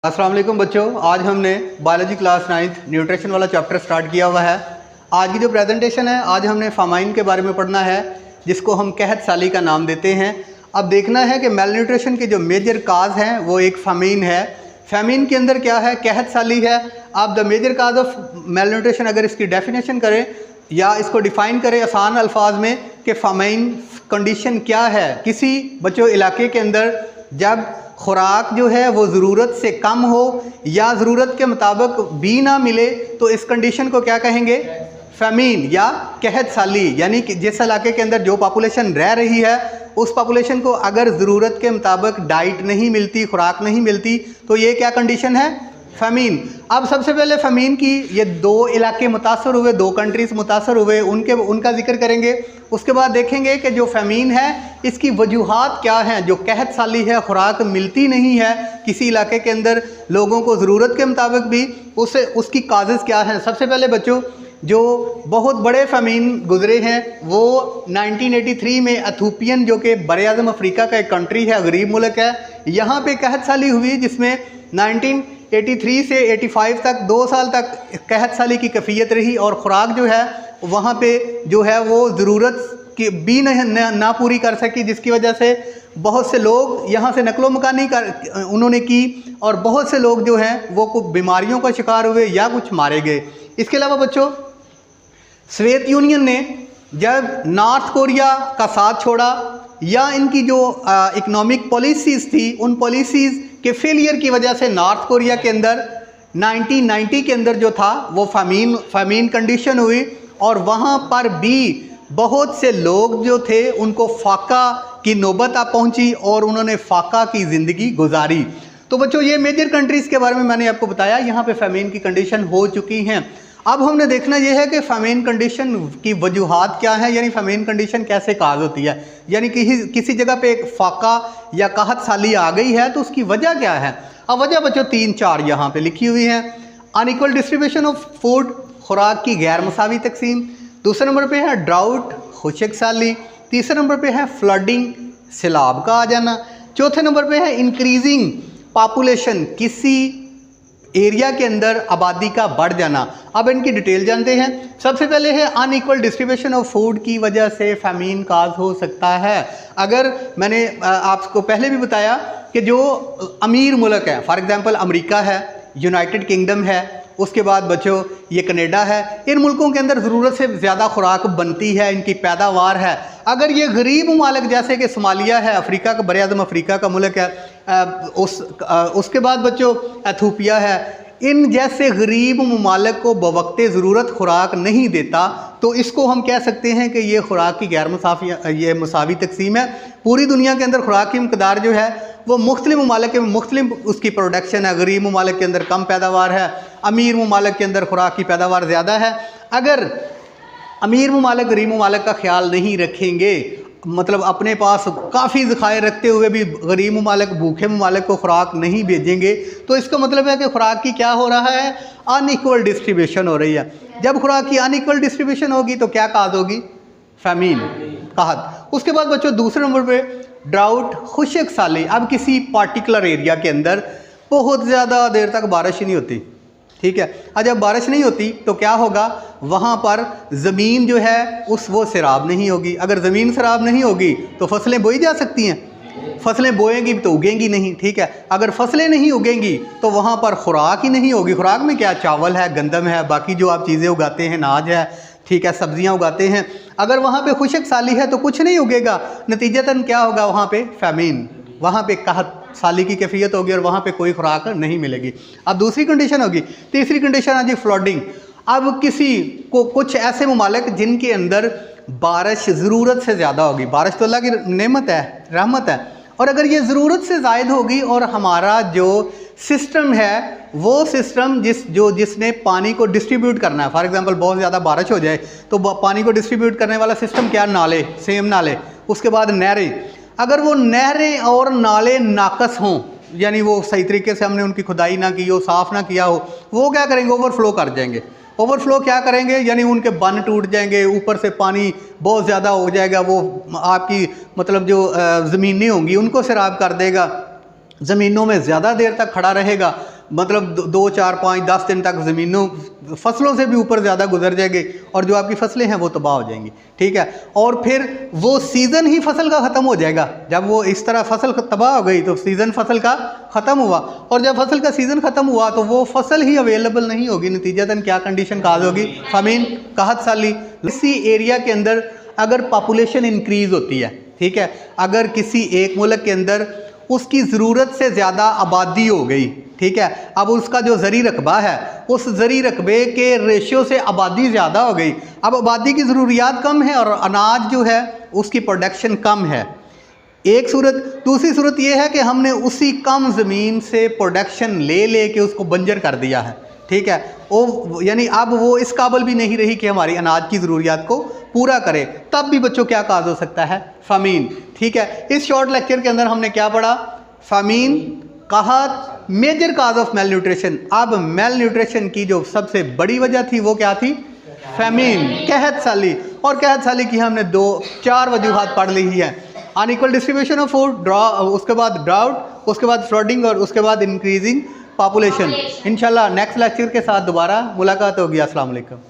अस्सलाम वालेकुम बच्चों, आज हमने बायोलॉजी क्लास 9th न्यूट्रिशन वाला चैप्टर स्टार्ट किया हुआ है। आज की जो प्रेजेंटेशन है, आज हमने फामाइन के बारे में पढ़ना है, जिसको हम कहत साली का नाम देते हैं। अब देखना है कि मेल न्यूट्रिशन के जो मेजर काज हैं वो एक फामीन है। फामीन के अंदर क्या है? कहत साली है। अब the major cause of malnutrition अगर इसकी डेफिनेशन करें या इसको डिफ़ाइन करें आसान अल्फाज में कि फामाइन कंडीशन क्या है किसी बच्चों इलाके के अंदर, जब खुराक जो है वो ज़रूरत से कम हो या ज़रूरत के मुताबिक भी ना मिले, तो इस कंडीशन को क्या कहेंगे? फैमीन या कहत साली। यानी कि जिस इलाके के अंदर जो पॉपुलेशन रह रही है उस पॉपुलेशन को अगर ज़रूरत के मुताबिक डाइट नहीं मिलती, खुराक नहीं मिलती, तो ये क्या कंडीशन है? फैमीन। अब सबसे पहले फैमीन की ये दो इलाके मुतासर हुए, दो कंट्रीज़ मुतासर हुए, उनका जिक्र करेंगे। उसके बाद देखेंगे कि जो फैमीन है इसकी वजूहात क्या हैं। जो कहत साली है, खुराक मिलती नहीं है किसी इलाके के अंदर लोगों को ज़रूरत के मुताबिक भी, उसकी काजेज़ क्या हैं। सबसे पहले बच्चों, जो बहुत बड़े फमीन गुजरे हैं वो 1983 में एथोपियन, जो कि बर-ए-आज़म अफ्रीका का एक कंट्री है, गरीब मुल्क है, यहाँ पे कहत साली हुई, जिसमें 1983 से 85 तक 2 साल तक कहत साली की कैफियत रही और ख़ुराक जो है वहाँ पे जो है वो ज़रूरत की भी ना पूरी कर सकी, जिसकी वजह से बहुत से लोग यहाँ से नकलो मकानी उन्होंने की और बहुत से लोग जो हैं वो कुछ बीमारियों का शिकार हुए या कुछ मारे गए। इसके अलावा बच्चों, सोवियत यूनियन ने जब नॉर्थ कोरिया का साथ छोड़ा या इनकी जो इकोनॉमिक पॉलिसीज़ थी, उन पॉलिसीज़ के फेलियर की वजह से नॉर्थ कोरिया के अंदर 1990 के अंदर जो था वो फामीन कंडीशन हुई और वहाँ पर भी बहुत से लोग जो थे उनको फाका की नौबत आ पहुँची और उन्होंने फाका की ज़िंदगी गुजारी। तो बच्चों, ये मेजर कंट्रीज़ के बारे में मैंने आपको बताया, यहाँ पे फामीन की कंडीशन हो चुकी हैं। अब हमने देखना यह है कि फामीन कंडीशन की वजूहात क्या है, यानी फामीन कंडीशन कैसे काज होती है। यानी किसी जगह पे एक फाका या कहत साली आ गई है तो उसकी वजह क्या है। अब वजह बच्चों 3-4 यहाँ पे लिखी हुई हैं। अनइक्वल डिस्ट्रीब्यूशन ऑफ फूड, खुराक की गैर मसावी तकसीम। दूसरे नंबर पे है ड्राउट, खुशक साली। तीसरे नंबर पे है फ्लडिंग, सैलाब का आ जाना। चौथे नंबर पे है इंक्रीजिंग पॉपुलेशन, किसी एरिया के अंदर आबादी का बढ़ जाना। अब इनकी डिटेल जानते हैं। सबसे पहले है अनइक्वल डिस्ट्रीब्यूशन ऑफ फूड की वजह से फैमीन काज हो सकता है। अगर मैंने आपको पहले भी बताया कि जो अमीर मुल्क है, फॉर एग्जांपल अमेरिका है, यूनाइटेड किंगडम है, उसके बाद बच्चों ये कनाडा है, इन मुल्कों के अंदर ज़रूरत से ज़्यादा खुराक बनती है, इनकी पैदावार है। अगर ये गरीब ममालिक जैसे कि सोमालिया है, अफ्रीका का बर-ए-आज़म अफ्रीका का मुल्क है, उसके बाद बच्चों एथोपिया है, इन जैसे गरीब ममालिक को बवक्ते ज़रूरत खुराक नहीं देता, तो इसको हम कह सकते हैं कि ये खुराक की गैर मसावी तकसीम है। पूरी दुनिया के अंदर खुराक की मकदार जो है वो मुख्तलिफ ममालिक में मुख्तलिफ उसकी प्रोडक्शन है। गरीब ममालिक के अंदर कम पैदावार है, अमीर ममालिक के अंदर खुराक की पैदावार ज़्यादा है। अगर अमीर ममालिक गरीब ममालिक का ख्याल नहीं रखेंगे, मतलब अपने पास काफ़ी ज़खायर रखते हुए भी गरीब ममालिक भूखे ममालिक को खुराक नहीं भेजेंगे, तो इसका मतलब है कि खुराक की क्या हो रहा है? अनइक्वल डिस्ट्रीब्यूशन हो रही है। जब खुराक की अनइक्वल डिस्ट्रीब्यूशन होगी तो क्या काज होगी? फैमीन, कहत। उसके बाद बच्चों दूसरे नंबर पे ड्राउट, खुशक साली। अब किसी पार्टिकुलर एरिया के अंदर बहुत ज़्यादा देर तक बारिश ही नहीं होती, ठीक है। और जब बारिश नहीं होती तो क्या होगा? वहाँ पर ज़मीन जो है वो सैराब नहीं होगी। अगर ज़मीन सैराब नहीं होगी तो फसलें बोई जा सकती हैं? फसलें बोएंगी तो उगेंगी नहीं, ठीक है। अगर फसलें नहीं उगेंगी तो वहाँ पर खुराक ही नहीं होगी। खुराक में क्या? चावल है, गंदम है, बाकी जो आप चीज़ें उगाते हैं, अनाज है, ठीक है, सब्जियां उगाते हैं। अगर वहाँ पे खुशक साली है तो कुछ नहीं उगेगा, नतीजतन क्या होगा? वहाँ पे फैमीन, वहाँ पे कहत साली की कैफियत होगी और वहाँ पे कोई खुराक नहीं मिलेगी। अब दूसरी कंडीशन होगी। तीसरी कंडीशन है जी फ्लडिंग। अब किसी को कुछ ऐसे ममालिक जिनके अंदर बारिश ज़रूरत से ज़्यादा होगी, बारिश तो अल्लाह की नेमत है, रहमत है, और अगर ये ज़रूरत से ज़ायद होगी और हमारा जो सिस्टम है वो सिस्टम जिसने पानी को डिस्ट्रीब्यूट करना है, फॉर एग्जांपल बहुत ज़्यादा बारिश हो जाए तो पानी को डिस्ट्रीब्यूट करने वाला सिस्टम क्या? नाले, सेम नाले, उसके बाद नहरें। अगर वो नहरें और नाले नाकस हों, यानी वो सही तरीके से हमने उनकी खुदाई ना की हो, साफ़ ना किया हो, वो क्या करेंगे? ओवरफ्लो कर जाएंगे। ओवरफ्लो क्या करेंगे? यानी उनके बंद टूट जाएंगे, ऊपर से पानी बहुत ज़्यादा हो जाएगा, वो आपकी मतलब जो ज़मीनें होंगी उनको सैराब कर देगा। ज़मीनों में ज़्यादा देर तक खड़ा रहेगा, मतलब 2, 4, 5, 10 दिन तक ज़मीनों फसलों से भी ऊपर ज़्यादा गुजर जाएगी और जो आपकी फसलें हैं वो तबाह हो जाएंगी, ठीक है। और फिर वो सीज़न ही फसल का ख़त्म हो जाएगा। जब वो इस तरह फसल तबाह हो गई तो सीज़न फसल का ख़त्म हुआ, और जब फसल का सीज़न ख़त्म हुआ तो वो फसल ही अवेलेबल नहीं होगी। नतीजतन क्या कंडीशन काज होगी? फ़मीन, कहत साली। इसी एरिया के अंदर अगर पॉपुलेशन इंक्रीज़ होती है, ठीक है, अगर किसी एक मुल्क के अंदर उसकी ज़रूरत से ज़्यादा आबादी हो गई, ठीक है, अब उसका जो ज़री रकबा है उस ज़री रकबे के रेशियो से आबादी ज़्यादा हो गई, अब आबादी की ज़रूरियात कम है और अनाज जो है उसकी प्रोडक्शन कम है, एक सूरत। दूसरी सूरत ये है कि हमने उसी कम ज़मीन से प्रोडक्शन ले के उसको बंजर कर दिया है, ठीक है, वो यानी अब वो इस काबिल भी नहीं रही कि हमारी अनाज की ज़रूरियात को पूरा करे। तब भी बच्चों क्या काज हो सकता है? फ़मीन, ठीक है। इस शॉर्ट लेक्चर के अंदर हमने क्या पढ़ा? फ़मीन, कहत, major cause of malnutrition. अब मेल न्यूट्रिशन की जो सबसे बड़ी वजह थी वो क्या थी? फ़मीन, कहत साली। और कहत साली की हमने 2-4 वजूहात पढ़ ली है। अनइक्वल डिस्ट्रीब्यूशन ऑफ फूड, उसके बाद ड्राउट, उसके बाद फ्लडिंग और उसके बाद इंक्रीजिंग पॉपुलेशन। इंशाल्लाह नेक्स्ट लेक्चर के साथ दोबारा मुलाकात होगी। अस्सलाम वालेकुम।